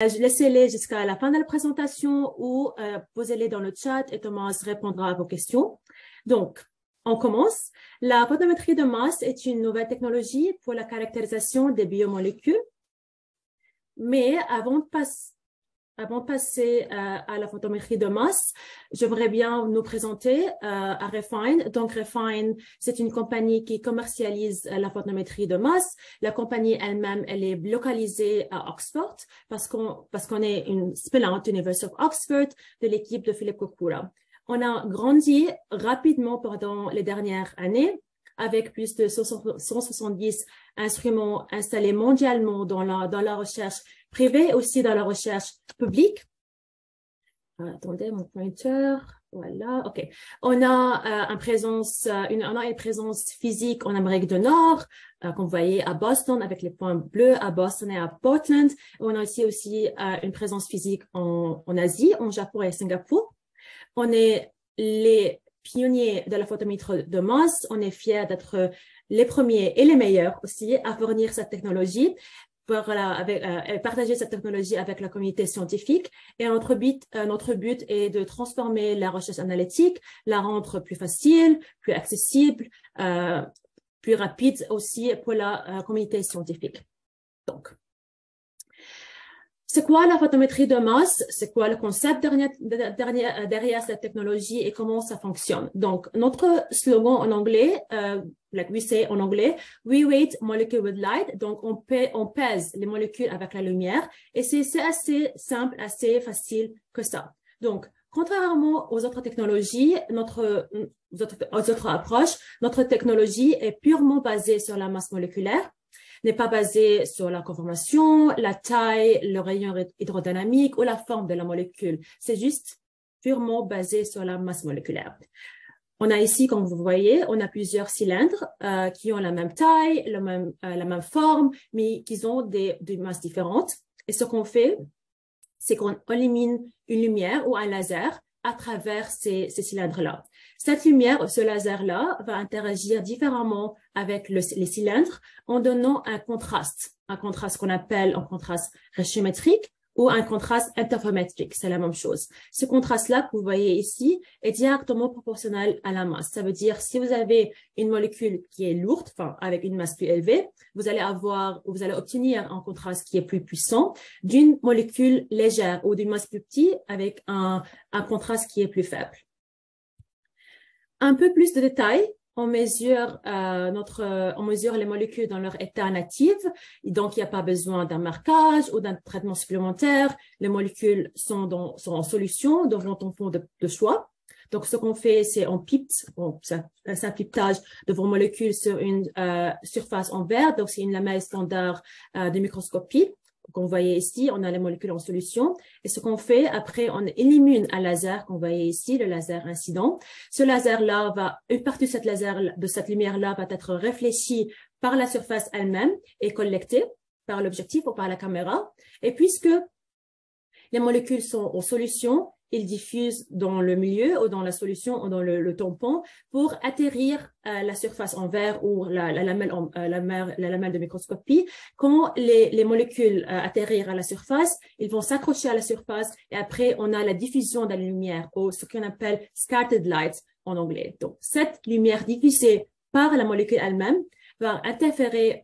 Laissez-les jusqu'à la fin de la présentation ou posez-les dans le chat et Thomas répondra à vos questions. Donc, on commence. La photométrie de masse est une nouvelle technologie pour la caractérisation des biomolécules. Mais avant de passer à la photométrie de masse, j'aimerais bien nous présenter à Refine. Donc, Refine, c'est une compagnie qui commercialise la photométrie de masse. La compagnie elle-même, elle est localisée à Oxford parce qu'on est une spin-out University of Oxford de l'équipe de Philippe Kokura. On a grandi rapidement pendant les dernières années avec plus de 170 instruments installés mondialement dans la recherche privée, aussi dans la recherche publique. Attendez, mon pointer. Voilà, OK. On a une présence physique en Amérique du Nord, comme vous voyez à Boston avec les points bleus, à Boston et à Portland. On a aussi une présence physique en Asie, en Japon et à Singapour. On est les pionniers de la photométrie de masse. On est fiers d'être les premiers et les meilleurs aussi à fournir cette technologie, partager cette technologie avec la communauté scientifique. Et notre but est de transformer la recherche analytique, la rendre plus facile, plus accessible, plus rapide aussi pour la communauté scientifique. Donc, c'est quoi la photométrie de masse? C'est quoi le concept derrière cette technologie et comment ça fonctionne? Donc, notre slogan en anglais, like we say en anglais, we weight molecule with light. Donc, on pèse les molécules avec la lumière et c'est assez simple, assez facile que ça. Donc, contrairement aux autres technologies, aux autres approches, notre technologie est purement basée sur la masse moléculaire, n'est pas basé sur la conformation, la taille, le rayon hydrodynamique ou la forme de la molécule. C'est juste purement basé sur la masse moléculaire. On a ici, comme vous voyez, on a plusieurs cylindres qui ont la même taille, la même forme, mais qui ont des masses différentes. Et ce qu'on fait, c'est qu'on élimine une lumière ou un laser à travers ces cylindres-là. Cette lumière, ce laser-là, va interagir différemment avec les cylindres en donnant un contraste qu'on appelle un contraste rachiométrique ou un contraste interferométrique, c'est la même chose. Ce contraste-là que vous voyez ici est directement proportionnel à la masse. Ça veut dire si vous avez une molécule qui est lourde, enfin avec une masse plus élevée, vous allez obtenir un contraste qui est plus puissant d'une molécule légère ou d'une masse plus petite avec un contraste qui est plus faible. Un peu plus de détails. On mesure les molécules dans leur état natif, donc il n'y a pas besoin d'un marquage ou d'un traitement supplémentaire. Les molécules sont en solution devant ton fond de choix. Donc, ce qu'on fait, c'est c'est un simple pipetage de vos molécules sur une surface en verre. Donc, c'est une lamelle standard de microscopie. Comme vous voyez ici, on a les molécules en solution. Et ce qu'on fait, après, on élimine un laser qu'on voyait ici, le laser incident. Ce laser-là une partie de cette lumière-là va être réfléchie par la surface elle-même et collectée par l'objectif ou par la caméra. Et puisque les molécules sont en solution, ils diffusent dans le milieu ou dans la solution ou dans le tampon pour atterrir à la surface en verre ou la lamelle de microscopie. Quand les molécules atterrirent à la surface, ils vont s'accrocher à la surface et après on a la diffusion de la lumière ou ce qu'on appelle scattered light en anglais. Donc cette lumière diffusée par la molécule elle-même va interférer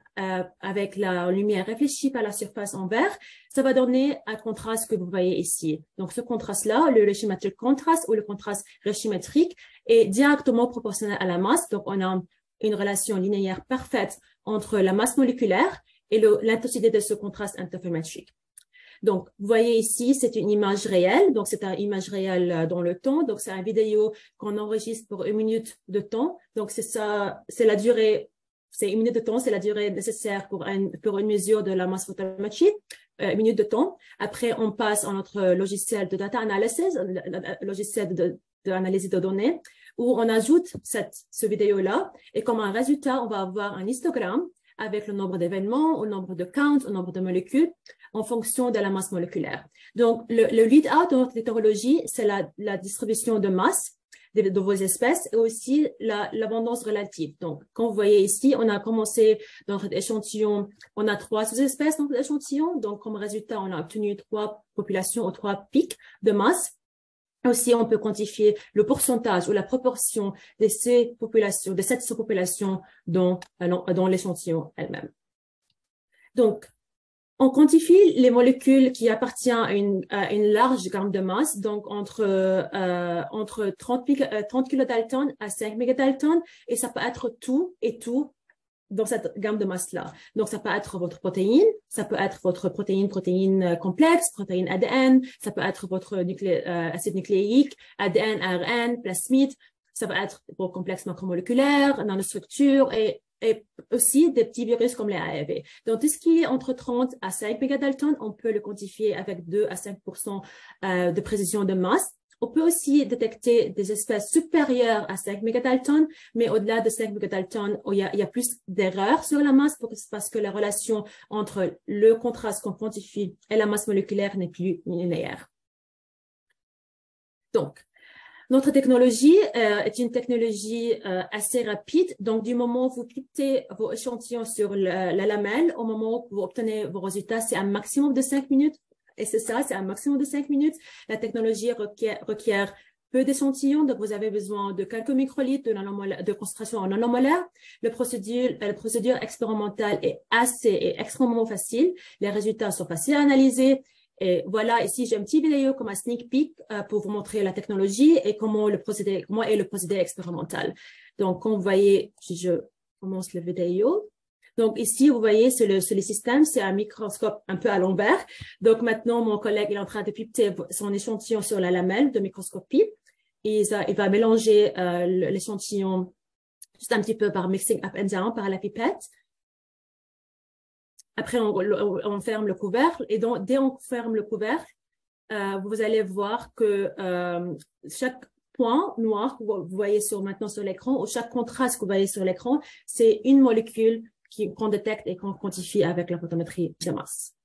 avec la lumière réfléchie par la surface en verre. Ça va donner un contraste que vous voyez ici. Donc, ce contraste-là, le rachiometric contrast ou le contraste rachiométrique est directement proportionnel à la masse. Donc, on a une relation linéaire parfaite entre la masse moléculaire et l'intensité de ce contraste interferométrique. Donc, vous voyez ici, c'est une image réelle. Donc, c'est une image réelle dans le temps. Donc, c'est une vidéo qu'on enregistre pour 1 minute de temps. Donc, c'est la durée. C'est 1 minute de temps, c'est la durée nécessaire pour une mesure de la masse photométrique, 1 minute de temps. Après, on passe à notre logiciel de data analysis, logiciel d'analyse de données, où on ajoute ce vidéo-là. Et comme un résultat, on va avoir un histogramme avec le nombre d'événements, le nombre de counts, le nombre de molécules, en fonction de la masse moléculaire. Donc, le lead-out de notre technologie, c'est la distribution de masse. de vos espèces et aussi l'abondance relative. Donc, comme vous voyez ici, on a commencé dans notre échantillon, on a 3 sous-espèces dans notre échantillon. Donc, comme résultat, on a obtenu 3 populations ou 3 pics de masse. Aussi, on peut quantifier le pourcentage ou la proportion de ces populations, de cette sous-population dans l'échantillon elle-même. Donc, on quantifie les molécules qui appartiennent à une large gamme de masse, donc entre 30 kilodaltons à 5 mégadaltons, et ça peut être tout et tout dans cette gamme de masse-là. Donc, ça peut être votre protéine, ça peut être votre protéine complexe, protéine ADN, ça peut être votre acide nucléique, ADN, ARN, plasmide, ça peut être vos complexes macromoléculaires, nanostructures et aussi des petits virus comme les ARV. Donc, tout ce qui est entre 30 à 5 mégadaltons, on peut le quantifier avec 2 à 5% de précision de masse. On peut aussi détecter des espèces supérieures à 5 mégadaltons, mais au-delà de 5 mégadaltons, il y a plus d'erreurs sur la masse parce que la relation entre le contraste qu'on quantifie et la masse moléculaire n'est plus linéaire. Donc, notre technologie est une technologie assez rapide. Donc, du moment où vous quittez vos échantillons sur la lamelle, au moment où vous obtenez vos résultats, c'est un maximum de 5 minutes. Et c'est ça, c'est un maximum de 5 minutes. La technologie requiert peu d'échantillons, donc vous avez besoin de quelques microlitres de concentration en nanomolaire. La procédure expérimentale est extrêmement facile. Les résultats sont faciles à analyser. Et voilà, ici, j'ai un petit vidéo comme un sneak peek pour vous montrer la technologie et comment est le procédé expérimental. Donc, comme vous voyez, je commence la vidéo. Donc, ici, vous voyez, c'est le système, c'est un microscope un peu à l'envers. Donc, maintenant, mon collègue est en train de pipeter son échantillon sur la lamelle de microscopie. Et il va mélanger l'échantillon juste un petit peu par mixing up and down, par la pipette. Après, on ferme le couvercle. Et donc, dès qu'on ferme le couvercle, vous allez voir que chaque point noir que vous voyez maintenant sur l'écran, ou chaque contraste que vous voyez sur l'écran, c'est une molécule qu'on détecte et qu'on quantifie avec la photométrie de masse.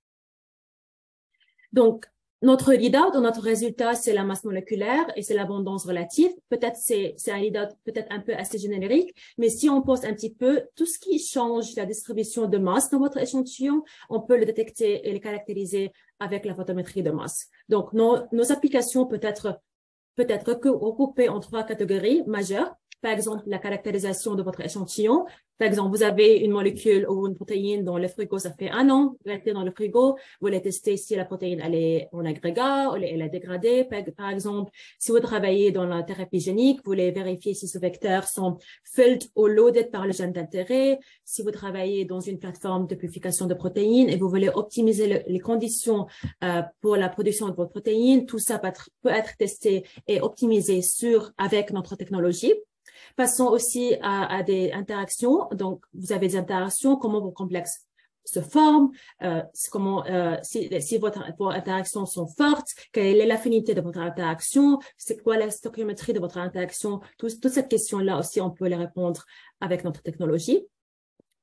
Donc, notre lead-out, notre résultat, c'est la masse moléculaire et c'est l'abondance relative. Peut-être c'est un lead-out peut-être un peu assez générique, mais si on pose un petit peu, tout ce qui change la distribution de masse dans votre échantillon, on peut le détecter et le caractériser avec la photométrie de masse. Donc, nos applications peuvent être regroupées en 3 catégories majeures. Par exemple, la caractérisation de votre échantillon. Par exemple, vous avez une molécule ou une protéine dans le frigo, ça fait 1 an, vous l'avez dans le frigo, vous voulez tester si la protéine elle est en agrégat, elle est dégradée. Par exemple, si vous travaillez dans la thérapie génique, vous voulez vérifier si ces vecteurs sont filled ou loaded par le gène d'intérêt. Si vous travaillez dans une plateforme de purification de protéines et vous voulez optimiser les conditions pour la production de votre protéine, tout ça peut être testé et optimisé avec notre technologie. Passons aussi à des interactions. Donc, vous avez des interactions, comment vos complexes se forment, si vos interactions sont fortes, quelle est l'affinité de votre interaction, c'est quoi la stoichiométrie de votre interaction. Toutes ces questions-là aussi, on peut les répondre avec notre technologie.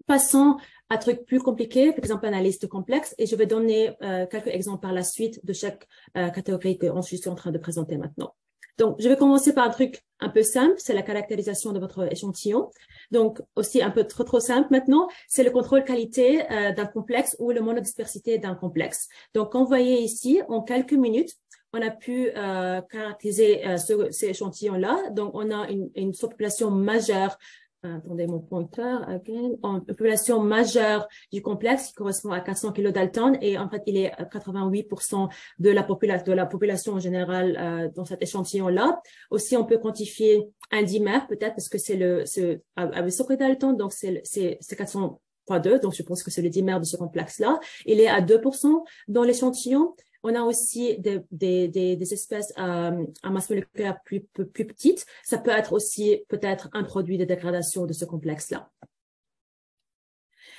Passons à trucs plus compliqués, par exemple analyse de complexe, et je vais donner quelques exemples par la suite de chaque catégorie que je suis en train de présenter maintenant. Donc, je vais commencer par un truc un peu simple, c'est la caractérisation de votre échantillon. Donc, aussi un peu trop simple maintenant, c'est le contrôle qualité d'un complexe ou le monodispersité d'un complexe. Donc, comme vous voyez ici, en quelques minutes, on a pu caractériser ces échantillons-là. Donc, on a une population majeure. Attendez mon pointeur, une population majeure du complexe qui correspond à 400 kilodaltons et en fait, il est 88% de la population en général dans cet échantillon-là. Aussi, on peut quantifier un dimère peut-être parce que c'est à 800 kilodaltons, donc c'est 400x2, donc je pense que c'est le dimère de ce complexe-là. Il est à 2% dans l'échantillon. On a aussi des espèces à masse moléculaire plus petite. Ça peut être aussi peut-être un produit de dégradation de ce complexe-là.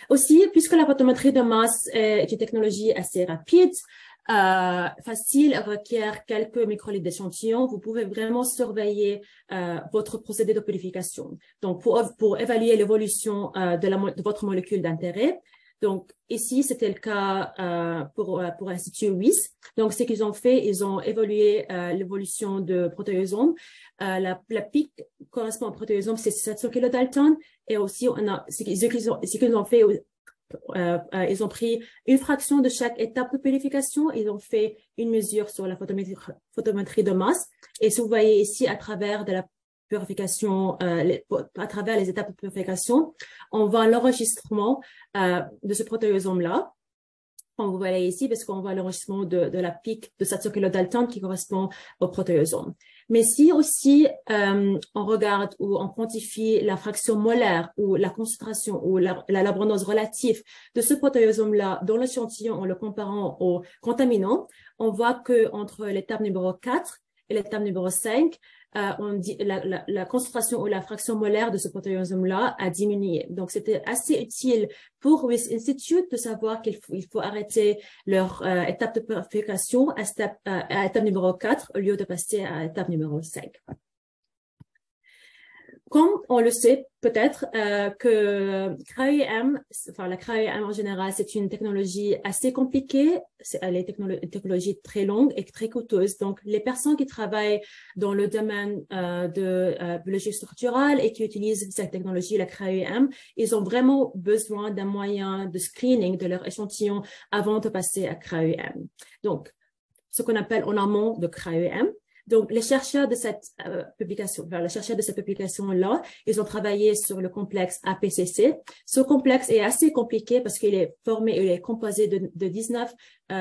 Aussi, puisque la photométrie de masse est une technologie assez rapide, facile, requiert quelques microlitres d'échantillons, vous pouvez vraiment surveiller votre procédé de purification. Donc, pour évaluer l'évolution de votre molécule d'intérêt, Donc, ici, c'était le cas pour l'Institut Wyss. Donc, ce qu'ils ont fait, ils ont évalué l'évolution de protéosomes. La pic correspond au protéosome, c'est 700 kilodalton. Et aussi, ce qu'ils ont fait, ils ont pris une fraction de chaque étape de purification. Ils ont fait une mesure sur la photométrie de masse. Et si vous voyez ici, à travers de la purification, à travers les étapes de purification, on voit l'enregistrement de ce protéosome-là. On vous voyez ici parce qu'on voit l'enregistrement de la pic de 700 kilodalton qui correspond au protéosome. Mais si aussi on regarde ou on quantifie la fraction molaire ou la concentration ou l'abondance relative de ce protéosome-là dans l'échantillon en le comparant aux contaminants, on voit que entre l'étape numéro 4 et l'étape numéro 5, la concentration ou la fraction molaire de ce protéosome-là a diminué. Donc, c'était assez utile pour Wyss Institute de savoir qu'il faut arrêter leur étape de purification à étape numéro 4 au lieu de passer à étape numéro 5. Comme on le sait peut-être que cryo-EM, enfin la cryo-EM en général, c'est une technologie assez compliquée, elle est une technologie très longue et très coûteuse. Donc les personnes qui travaillent dans le domaine de biologie structurale et qui utilisent cette technologie, la cryo-EM, ils ont vraiment besoin d'un moyen de screening de leur échantillon avant de passer à cryo-EM. Donc ce qu'on appelle en amont de cryo-EM. Donc, les chercheurs de cette publication-là, ils ont travaillé sur le complexe APCC. Ce complexe est assez compliqué parce qu'il est formé, il est composé de 19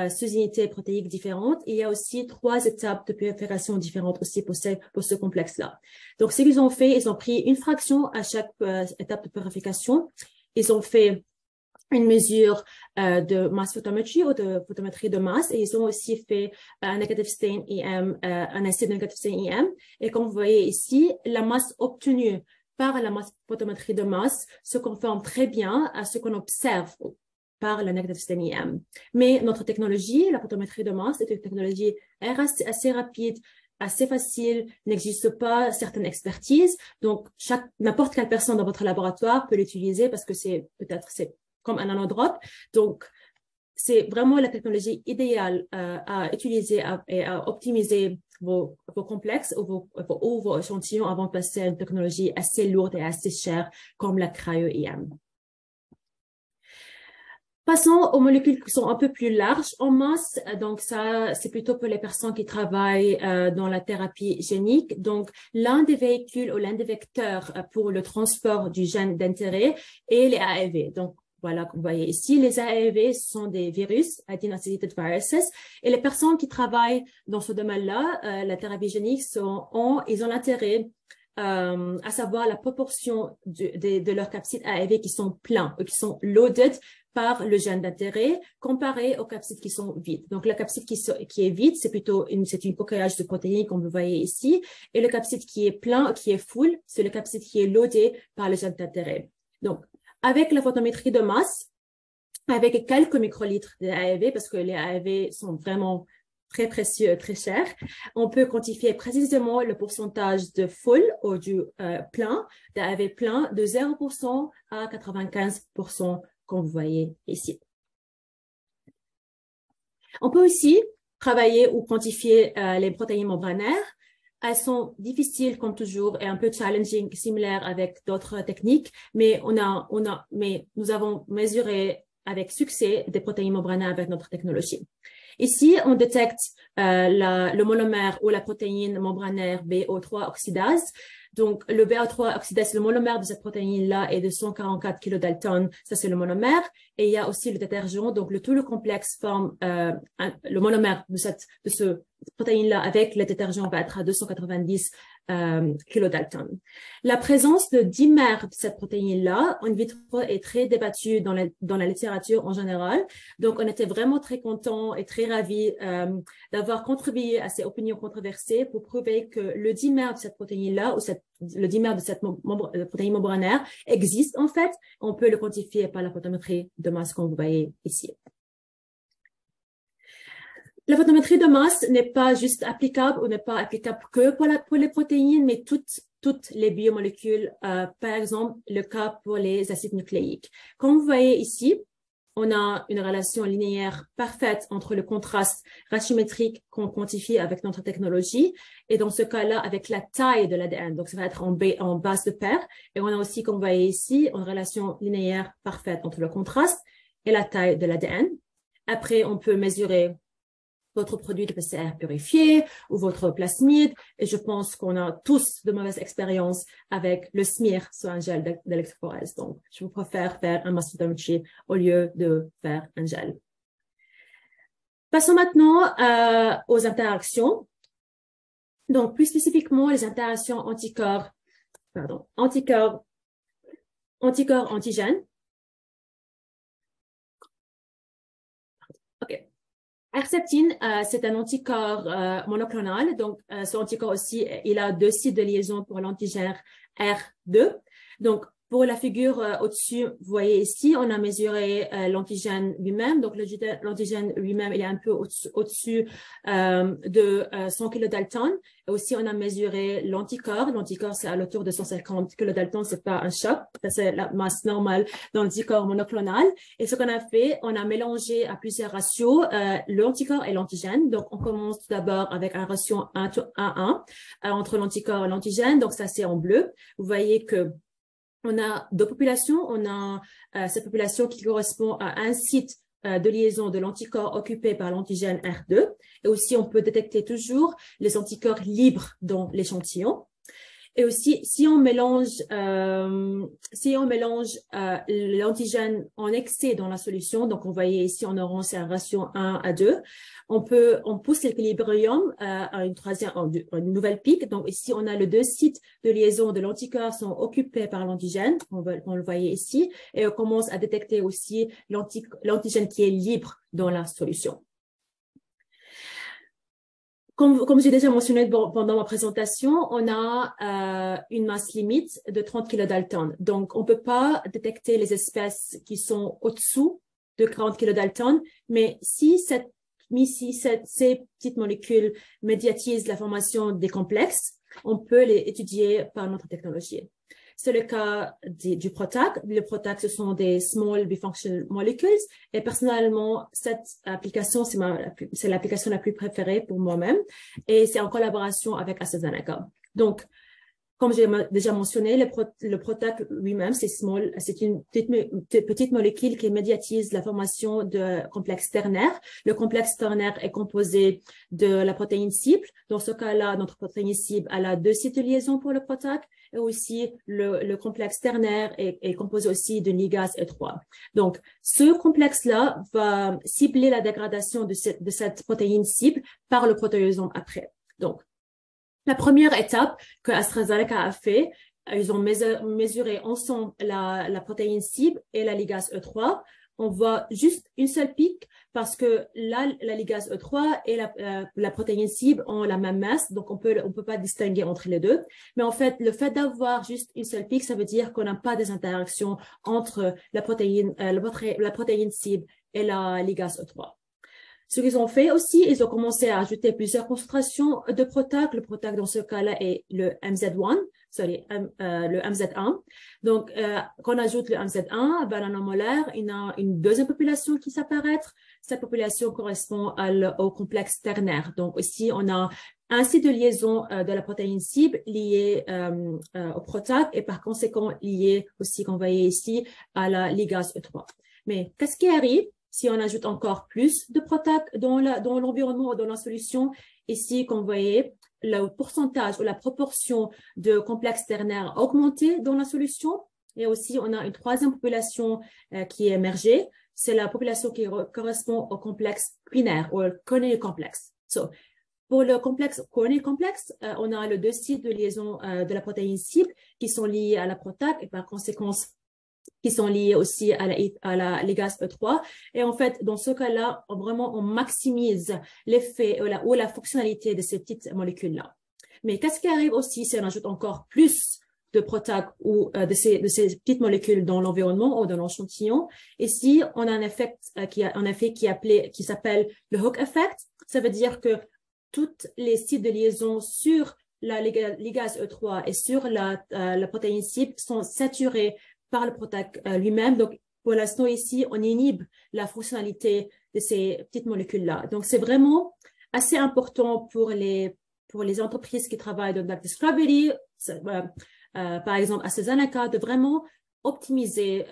sous-unités protéiques différentes. Et il y a aussi 3 étapes de purification différentes aussi pour ce complexe-là. Donc, ce qu'ils ont fait, ils ont pris une fraction à chaque étape de purification. Ils ont fait une mesure de mass photométrie ou de photométrie de masse, et ils ont aussi fait un negative stain EM, un essai de negative stain EM. Et comme vous voyez ici, la masse obtenue par la masse photométrie de masse se conforme très bien à ce qu'on observe par la negative stain EM. Mais notre technologie, la photométrie de masse, est une technologie assez rapide, assez facile, n'existe pas certaines expertises. Donc, n'importe quelle personne dans votre laboratoire peut l'utiliser parce que c'est comme un nanodrop. Donc, c'est vraiment la technologie idéale à utiliser et à optimiser vos complexes ou vos échantillons avant de passer à une technologie assez lourde et assez chère comme la cryo-EM. Passons aux molécules qui sont un peu plus larges en masse. Donc, ça, c'est plutôt pour les personnes qui travaillent dans la thérapie génique. Donc, l'un des véhicules ou l'un des vecteurs pour le transport du gène d'intérêt est les AAV. Donc, voilà, vous voyez ici, les AAV sont des virus, adeno-associated viruses, et les personnes qui travaillent dans ce domaine-là, la thérapie génique, ils ont l'intérêt à savoir la proportion de leurs capsides AAV qui sont pleins, ou qui sont loaded par le gène d'intérêt, comparé aux capsides qui sont vides. Donc, la capside qui est vide, c'est une coquillage de protéines, comme vous voyez ici, et le capside qui est plein, qui est full, c'est le capside qui est loadé par le gène d'intérêt. Donc, avec la photométrie de masse, avec quelques microlitres de AAV, parce que les AAV sont vraiment très précieux, très chers, on peut quantifier précisément le pourcentage de full ou du plein, d'AAV plein, de 0% à 95%, comme vous voyez ici. On peut aussi travailler ou quantifier les protéines membranaires. Elles sont difficiles, comme toujours, et un peu challenging, similaires avec d'autres techniques, mais nous avons mesuré avec succès des protéines membranaires avec notre technologie. Ici, on détecte le monomère ou la protéine membranaire BO3 oxydase. Donc, le BO3 oxydase, le monomère de cette protéine-là est de 144 kilodalton. Ça, c'est le monomère. Et il y a aussi le détergent. Donc, tout le complexe forme le monomère de ce protéine-là avec le détergent va être à 290 kilodalton. La présence de dimères de cette protéine-là in vitro est très débattue dans la littérature en général. Donc, on était vraiment très contents et très ravis d'avoir contribué à ces opinions controversées pour prouver que le dimère de cette protéine-là ou le dimère de cette protéine membranaire existe en fait. On peut le quantifier par la photométrie de masse comme vous voyez ici. La photométrie de masse n'est pas juste applicable ou n'est pas applicable que pour les protéines, mais toutes les biomolécules, par exemple, le cas pour les acides nucléiques. Comme vous voyez ici, on a une relation linéaire parfaite entre le contraste ratiométrique qu'on quantifie avec notre technologie et dans ce cas-là, avec la taille de l'ADN. Donc, ça va être en base de paire. Et on a aussi, comme vous voyez ici, une relation linéaire parfaite entre le contraste et la taille de l'ADN. Après, on peut mesurer votre produit de PCR purifié ou votre plasmide. Et je pense qu'on a tous de mauvaises expériences avec le smear sur un gel d'électrophorèse. Donc, je vous préfère faire un mass spectrometry au lieu de faire un gel. Passons maintenant aux interactions. Donc, plus spécifiquement, les interactions anticorps-antigènes. OK. Herceptine, c'est un anticorps monoclonal. Donc, ce anticorps aussi, il a 2 sites de liaison pour l'antigène R2. Donc, pour la figure au-dessus, vous voyez ici, on a mesuré l'antigène lui-même. Donc, l'antigène lui-même, il est un peu au-dessus de 100 kilodaltons. Et aussi, on a mesuré l'anticorps. L'anticorps, c'est à l'autour de 150 kilodaltons. C'est pas un choc. C'est la masse normale d'anticorps monoclonal. Et ce qu'on a fait, on a mélangé à plusieurs ratios l'anticorps et l'antigène. Donc, on commence tout d'abord avec un ratio 1:1 entre l'anticorps et l'antigène. Donc, ça, c'est en bleu. Vous voyez que on a 2 populations. On a cette population qui correspond à un site de liaison de l'anticorps occupé par l'antigène R2. Et aussi, on peut détecter toujours les anticorps libres dans l'échantillon. Et aussi, si on mélange l'antigène en excès dans la solution, donc on voyait ici en orange, c'est un ratio 1:2, on pousse l'équilibrium à une nouvelle pique. Donc ici, on a les 2 sites de liaison de l'anticorps sont occupés par l'antigène, on le voyait ici, et on commence à détecter aussi l'antigène qui est libre dans la solution. Comme j'ai déjà mentionné pendant ma présentation, on a une masse limite de 30 kilodaltons. Donc, on ne peut pas détecter les espèces qui sont au-dessous de 40 kilodaltons, mais si ces petites molécules médiatisent la formation des complexes, on peut les étudier par notre technologie. C'est le cas du PROTAC. Le PROTAC, ce sont des Small Bifunctional Molecules. Et personnellement, cette application, c'est l'application la plus préférée pour moi-même. Et c'est en collaboration avec AstraZeneca. Donc, comme j'ai déjà mentionné, le PROTAC lui-même, c'est une petite molécule qui médiatise la formation de complexes ternaires. Le complexe ternaire est composé de la protéine cible. Dans ce cas-là, notre protéine cible, elle a 2 sites de liaison pour le PROTAC. Et aussi, le complexe ternaire est composé aussi de ligase E3. Donc, ce complexe-là va cibler la dégradation de cette protéine cible par le protéasome après. Donc, la première étape que AstraZeneca a fait, ils ont mesuré ensemble la protéine cible et la ligase E3. On voit juste une seule pique parce que la ligase E3 et la protéine cible ont la même masse, donc on peut pas distinguer entre les deux. Mais en fait, le fait d'avoir juste une seule pique, ça veut dire qu'on n'a pas des interactions entre la protéine cible et la ligase E3. Ce qu'ils ont fait aussi, ils ont commencé à ajouter plusieurs concentrations de PROTAC. Le PROTAC, dans ce cas-là, est le MZ1. Donc, quand on ajoute le MZ1, ben, nanomolaire, il y a une deuxième population qui s'apparaît. Cette population correspond au complexe ternaire. Donc, ici, on a un site de liaison de la protéine cible lié au PROTAC et par conséquent lié aussi, qu'on voyait ici, à la ligase E3. Mais qu'est-ce qui arrive si on ajoute encore plus de PROTAC dans l'environnement ou dans la solution? Ici, comme vous voyez, le pourcentage ou la proportion de complexes ternaires a augmenté dans la solution. Et aussi, on a une troisième population qui est émergée. C'est la population qui correspond au complexe quinaire ou corneal complex. Pour le complexe corneal complex, on a les 2 sites de liaison de la protéine cible qui sont liés à la PROTAC et par conséquent qui sont liés aussi à la ligase E3. Et en fait, dans ce cas-là, on maximise l'effet ou la fonctionnalité de ces petites molécules-là. Mais qu'est-ce qui arrive aussi si on ajoute encore plus de PROTAC ou de ces petites molécules dans l'environnement ou dans l'échantillon? Ici, on a un effet qui s'appelle le hook effect. Ça veut dire que toutes les sites de liaison sur la ligase E3 et sur la protéine cible sont saturés par le PROTAC lui-même. Donc, pour l'instant ici, on inhibe la fonctionnalité de ces petites molécules-là. Donc, c'est vraiment assez important pour les entreprises qui travaillent dans la discovery, par exemple AstraZeneca, de vraiment optimiser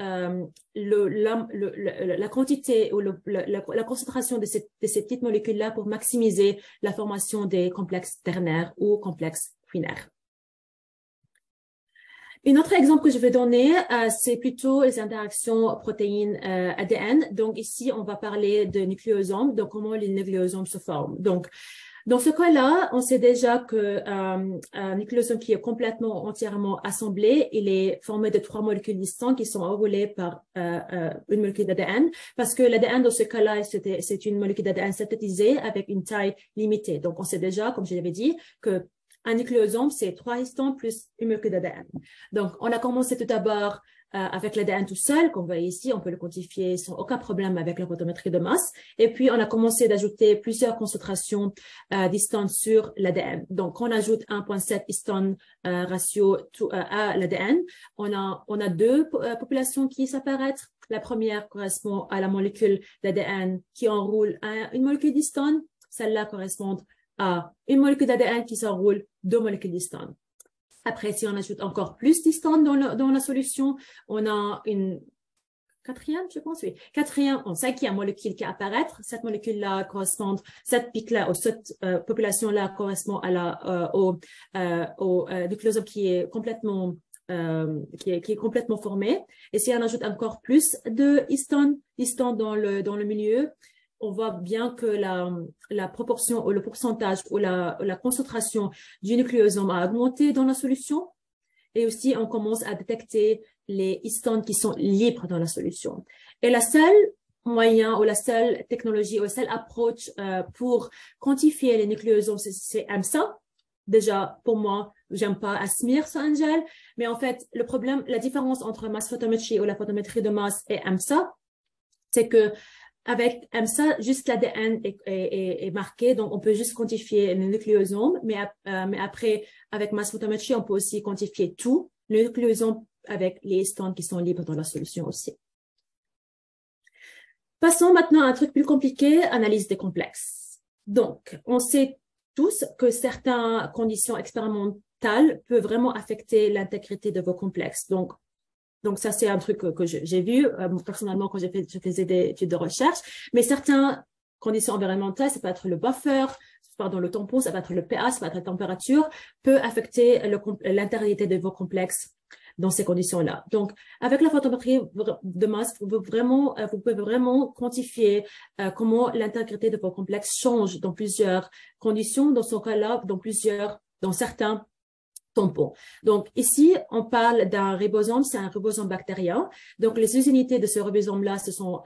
la quantité ou la concentration de ces petites molécules-là pour maximiser la formation des complexes ternaires ou complexes quinaires. Un autre exemple que je vais donner, c'est plutôt les interactions protéines-ADN. Donc ici, on va parler de nucléosomes, donc comment les nucléosomes se forment. Donc, dans ce cas-là, on sait déjà que un nucléosome qui est complètement entièrement assemblé, il est formé de 3 molécules distinctes qui sont enroulées par une molécule d'ADN, parce que l'ADN, dans ce cas-là, c'est une molécule d'ADN synthétisée avec une taille limitée. Donc, on sait déjà, comme je l'avais dit, que un nucléosome, c'est 3 histones plus une molécule d'ADN. Donc, on a commencé tout d'abord avec l'ADN tout seul, qu'on voit ici, on peut le quantifier sans aucun problème avec la photométrie de masse. Et puis, on a commencé d'ajouter plusieurs concentrations d'histones sur l'ADN. Donc, on ajoute 1,7 histone ratio à l'ADN. On a 2 populations qui s'apparaissent. La première correspond à la molécule d'ADN qui enroule une molécule d'histone. Celle-là correspond à une molécule d'ADN qui s'enroule 2 molécules d'histone. Après, si on ajoute encore plus d'histone dans la solution, on a une quatrième, je pense, oui, cinquième molécule qui apparaît. Cette molécule-là correspond, cette pic-là, ou cette population-là correspond à au nucléosome qui est complètement qui est complètement formé. Et si on ajoute encore plus de histone dans le milieu, on voit bien que la proportion ou le pourcentage ou la concentration du nucléosome a augmenté dans la solution. Et aussi, on commence à détecter les histones qui sont libres dans la solution. Et la seule moyen ou la seule technologie ou la seule approche pour quantifier les nucléosomes, c'est EMSA. Déjà, pour moi, j'aime pas ASMIR sur un gel, mais en fait, le problème, la différence entre mass photométrie ou la photométrie de masse et EMSA, c'est que avec EMSA, juste l'ADN est marqué, donc on peut juste quantifier le nucléosome, mais après, avec mass photométrie, on peut aussi quantifier tout, le nucléosome avec les histones qui sont libres dans la solution aussi. Passons maintenant à un truc plus compliqué, analyse des complexes. Donc, on sait tous que certaines conditions expérimentales peuvent vraiment affecter l'intégrité de vos complexes. Donc ça, c'est un truc que j'ai vu personnellement quand je faisais des études de recherche. Mais certaines conditions environnementales, ça peut être le buffer, pardon, le tampon, ça peut être le pH, ça peut être la température, peut affecter l'intégrité de vos complexes dans ces conditions-là. Donc, avec la photométrie de masse, vous pouvez vraiment quantifier comment l'intégrité de vos complexes change dans plusieurs conditions, dans ce cas-là, dans certains tampons. Donc, ici, on parle d'un ribosome, c'est un ribosome bactérien. Donc, les 2 unités de ce ribosome-là, sont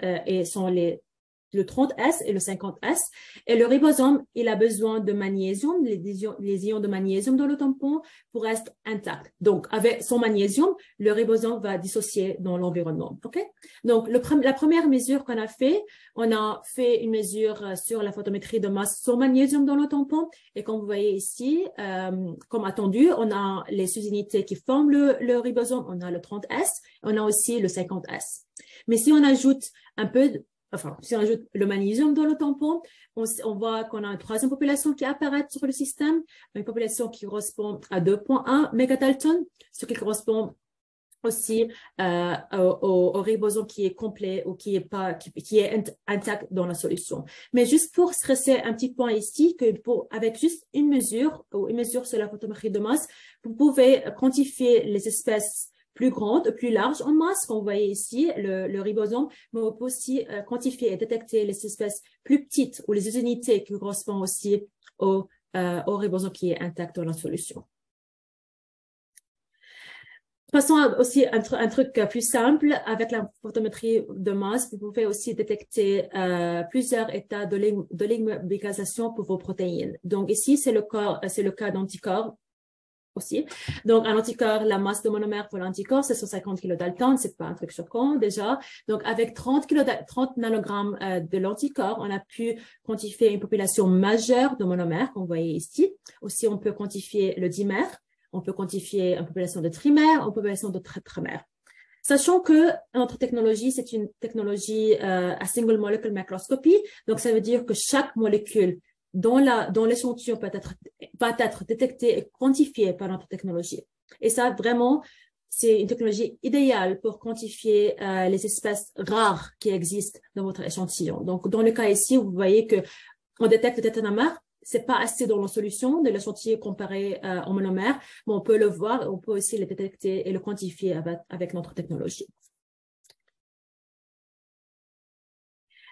le 30S et le 50S. Et le ribosome, il a besoin de magnésium, les ions de magnésium dans le tampon pour rester intact. Donc, avec son magnésium, le ribosome va dissocier dans l'environnement. OK? Donc, la première mesure qu'on a fait, on a fait une mesure sur la photométrie de masse sans magnésium dans le tampon. Et comme vous voyez ici, comme attendu, on a les sous-unités qui forment le ribosome. On a le 30S, on a aussi le 50S. Mais si on ajoute si on ajoute le magnésium dans le tampon, on voit qu'on a une 3e population qui apparaît sur le système, une population qui correspond à 2,1 mégadalton, ce qui correspond aussi au ribosome qui est complet ou qui est intact dans la solution. Mais juste pour stresser un petit point ici, avec juste une mesure sur la photométrie de masse, vous pouvez quantifier les espèces plus grande, plus large en masse, comme vous voyez ici, le ribosome, mais on peut aussi quantifier et détecter les espèces plus petites ou les unités qui correspondent aussi au ribosome qui est intact dans la solution. Passons aussi à un truc plus simple. Avec la photométrie de masse, vous pouvez aussi détecter plusieurs états de lignobligation pour vos protéines. Donc ici, c'est le cas d'anticorps aussi. Donc, un anticorps, la masse de monomère pour l'anticorps, c'est 150 kilodalton, c'est pas un truc choquant déjà. Donc, avec 30 nanogrammes de l'anticorps, on a pu quantifier une population majeure de monomères, qu'on voyait ici. Aussi, on peut quantifier le dimère, on peut quantifier une population de trimère, une population de tétramère. Sachant que notre technologie, c'est une technologie à single molecule microscopy, donc ça veut dire que chaque molécule dans l'échantillon va être détectée et quantifiée par notre technologie. Et ça, vraiment, c'est une technologie idéale pour quantifier les espèces rares qui existent dans votre échantillon. Donc, dans le cas ici, vous voyez que on détecte le tétramer. C'est pas assez dans la solution de l'échantillon comparé en monomère, mais on peut le voir, on peut aussi le détecter et le quantifier avec notre technologie.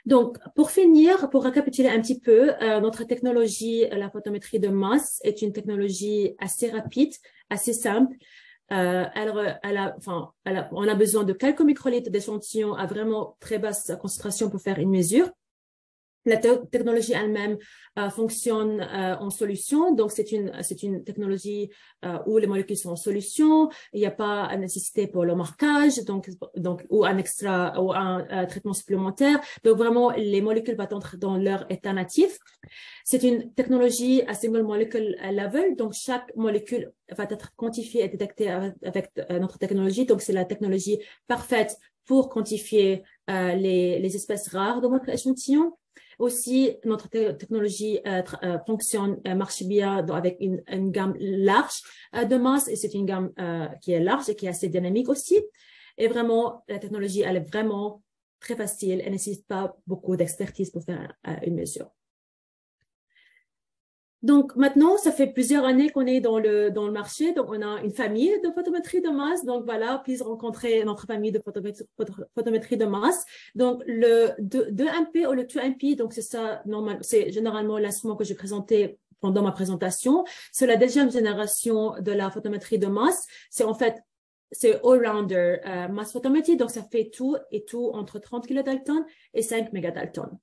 Donc, pour finir, pour récapituler un petit peu, notre technologie, la photométrie de masse, est une technologie assez rapide, assez simple. On a besoin de quelques microlitres d'échantillons à vraiment très basse concentration pour faire une mesure. La technologie elle-même fonctionne en solution, donc c'est une technologie où les molécules sont en solution. Il n'y a pas à nécessité pour le marquage, donc ou un traitement supplémentaire. Donc vraiment, les molécules vont entrer dans leur état natif. C'est une technologie à single molecule level, donc chaque molécule va être quantifiée et détectée avec notre technologie. Donc c'est la technologie parfaite pour quantifier les espèces rares de votre échantillon. Aussi, notre technologie marche bien avec une gamme large de masse, et c'est une gamme qui est large et qui est assez dynamique aussi. Et vraiment, la technologie, elle est vraiment très facile, elle ne nécessite pas beaucoup d'expertise pour faire une mesure. Donc maintenant, ça fait plusieurs années qu'on est dans le marché. Donc on a une famille de photométrie de masse. Donc voilà, puis rencontrer notre famille de photométrie de masse. Donc le 2MP ou le 2MP, donc c'est ça, c'est généralement l'instrument que j'ai présenté pendant ma présentation. C'est la deuxième génération de la photométrie de masse. C'est all-rounder mass photométrie. Donc ça fait tout entre 30 kilodaltons et 5 mégadaltons.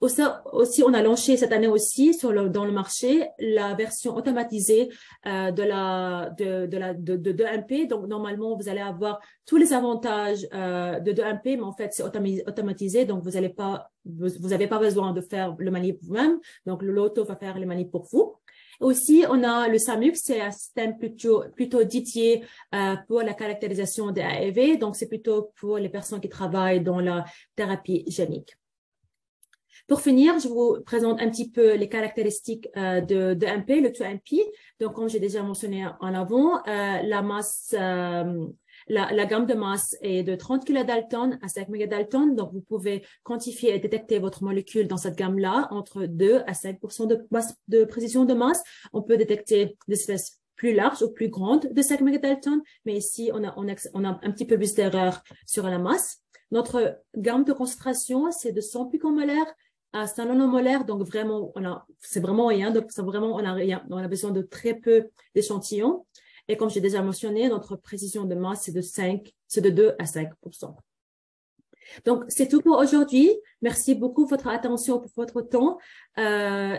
Aussi, on a lancé cette année aussi dans le marché la version automatisée de 2MP. Donc, normalement, vous allez avoir tous les avantages de 2MP, mais en fait, c'est automatisé. Donc, vous n'avez pas besoin de faire le manip vous-même. Donc, le loto va faire le manip pour vous. Aussi, on a le SAMUX, c'est un système plutôt dédié pour la caractérisation des AEV. Donc, c'est plutôt pour les personnes qui travaillent dans la thérapie génique. Pour finir, je vous présente un petit peu les caractéristiques de MP, le 2MP. Donc, comme j'ai déjà mentionné en avant, la masse, la gamme de masse est de 30 kilodaltons à 5 mégadaltons. Donc, vous pouvez quantifier et détecter votre molécule dans cette gamme-là entre 2 à 5% de précision de masse. On peut détecter des espèces plus larges ou plus grandes de 5 mégadaltons, mais ici, on a un petit peu plus d'erreur sur la masse. Notre gamme de concentration, c'est de 100 picomolaires à 100 nanomolaires, donc vraiment, c'est vraiment rien, donc c'est vraiment, on a besoin de très peu d'échantillons. Et comme j'ai déjà mentionné, notre précision de masse, c'est de 2 à 5%. Donc, c'est tout pour aujourd'hui. Merci beaucoup pour votre attention, pour votre temps.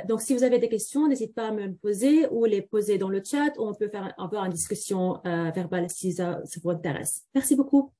Donc, si vous avez des questions, n'hésitez pas à me poser ou les poser dans le chat, ou on peut faire une discussion verbale si ça vous intéresse. Merci beaucoup.